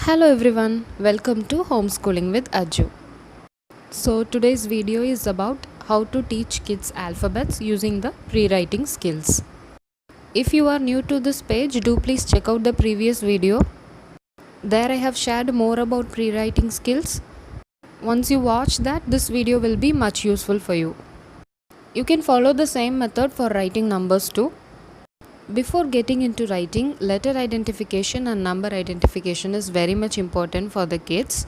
Hello everyone, welcome to Homeschooling with Aju. So today's video is about how to teach kids alphabets using the pre-writing skills. If you are new to this page, do please check out the previous video. There I have shared more about pre-writing skills. Once you watch that, this video will be much useful for you. You can follow the same method for writing numbers too. Before getting into writing, letter identification and number identification is very much important for the kids.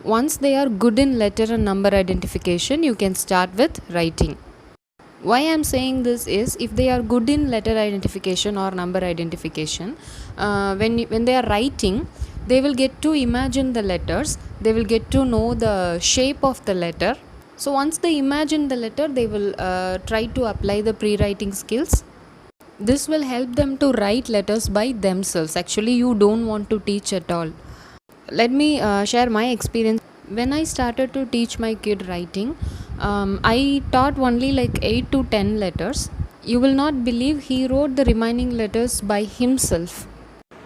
Once they are good in letter and number identification, you can start with writing. Why I am saying this is, if they are good in letter identification or number identification, when they are writing, they will get to imagine the letters, they will get to know the shape of the letter. So once they imagine the letter, they will try to apply the pre-writing skills. This will help them to write letters by themselves. Actually, you don't want to teach at all. Let me share my experience. When I started to teach my kid writing, I taught only like 8 to 10 letters. You will not believe he wrote the remaining letters by himself.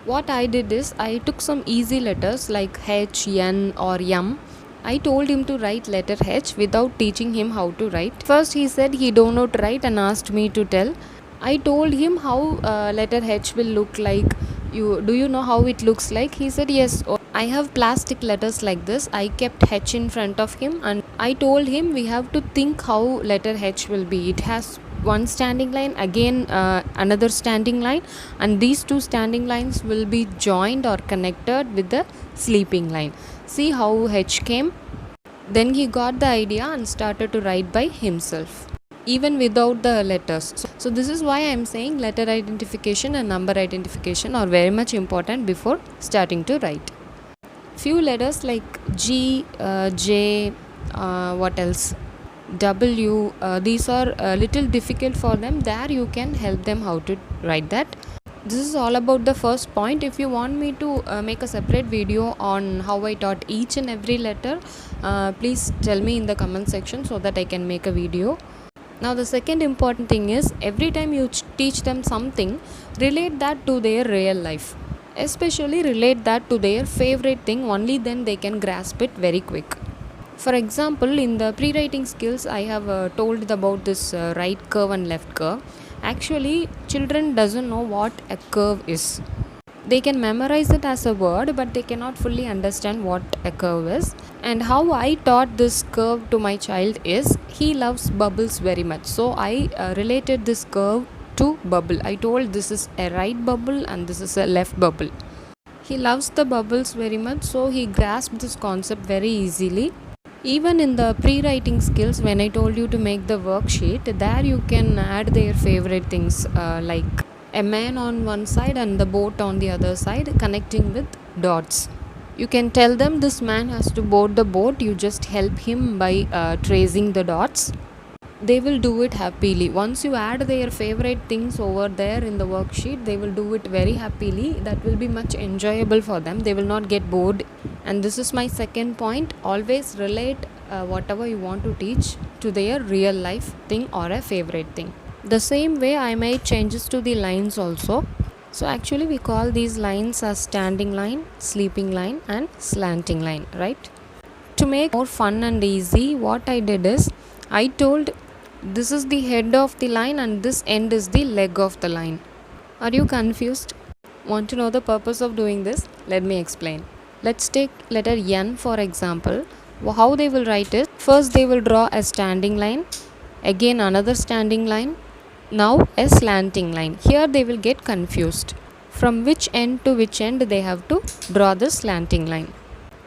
What I did is, I took some easy letters like H, N or M. I told him to write letter H without teaching him how to write. First he said he don't know to write and asked me to tell. I told him how letter H will look like. Do you know how it looks like? He said yes. I have plastic letters like this. I kept H in front of him and I told him we have to think how letter H will be. It has one standing line, again another standing line, and these two standing lines will be joined or connected with the sleeping line. See how H came? Then he got the idea and started to write by himself, even without the letters. So this is why I am saying letter identification and number identification are very much important before starting to write. Few letters like G, J, what else? W, these are a little difficult for them. There you can help them how to write that. This is all about the first point. If you want me to make a separate video on how I taught each and every letter, please tell me in the comment section so that I can make a video. Now the second important thing is, every time you teach them something, relate that to their real life. Especially relate that to their favorite thing, only then they can grasp it very quick. For example, in the pre-writing skills, I have told about this right curve and left curve. Actually, children doesn't know what a curve is. They can memorize it as a word, but they cannot fully understand what a curve is. And how I taught this curve to my child is, he loves bubbles very much. So I related this curve to bubble. I told this is a right bubble and this is a left bubble. He loves the bubbles very much, so he grasped this concept very easily. Even in the pre-writing skills, when I told you to make the worksheet, there you can add their favorite things like a man on one side and the boat on the other side, connecting with dots. You can tell them this man has to board the boat. You just help him by tracing the dots. They will do it happily. Once you add their favorite things over there in the worksheet, they will do it very happily. That will be much enjoyable for them. They will not get bored. And this is my second point. Always relate whatever you want to teach to their real life thing or a favorite thing. The same way I made changes to the lines also. So actually we call these lines as standing line, sleeping line and slanting line, right? To make more fun and easy, what I did is, I told this is the head of the line and this end is the leg of the line. Are you confused? Want to know the purpose of doing this? Let me explain. Let's take letter N for example. How they will write it? First they will draw a standing line, again another standing line, now a slanting line. Here they will get confused. From which end to which end they have to draw the slanting line.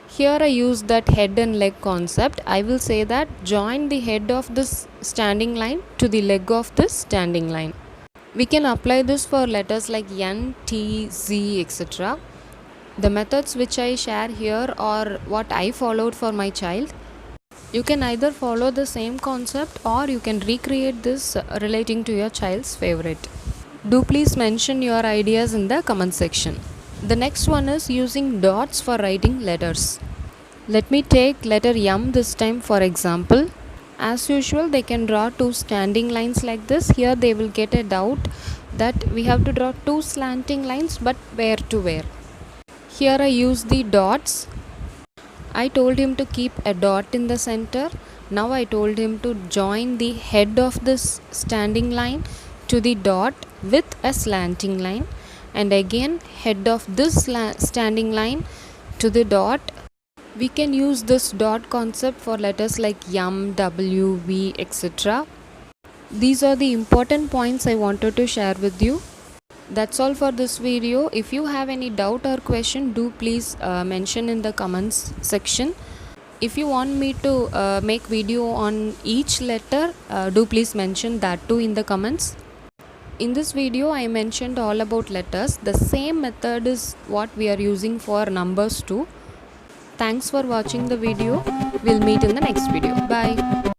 Here I use that head and leg concept. I will say that join the head of this standing line to the leg of this standing line. We can apply this for letters like N, T, Z, etc. The methods which I share here are what I followed for my child. You can either follow the same concept or you can recreate this relating to your child's favorite. Do please mention your ideas in the comment section. The next one is using dots for writing letters. Let me take letter M this time for example. As usual, they can draw two standing lines like this. Here they will get a doubt that we have to draw two slanting lines, but where to where? Here I use the dots. I told him to keep a dot in the center. Now I told him to join the head of this standing line to the dot with a slanting line, and again head of this standing line to the dot. We can use this dot concept for letters like M, W, V, etc. These are the important points I wanted to share with you. That's all for this video. If you have any doubt or question, do please mention in the comments section. If you want me to make video on each letter, do please mention that too in the comments. In this video I mentioned all about letters. The same method is what we are using for numbers too. Thanks for watching the video. We'll meet in the next video. Bye.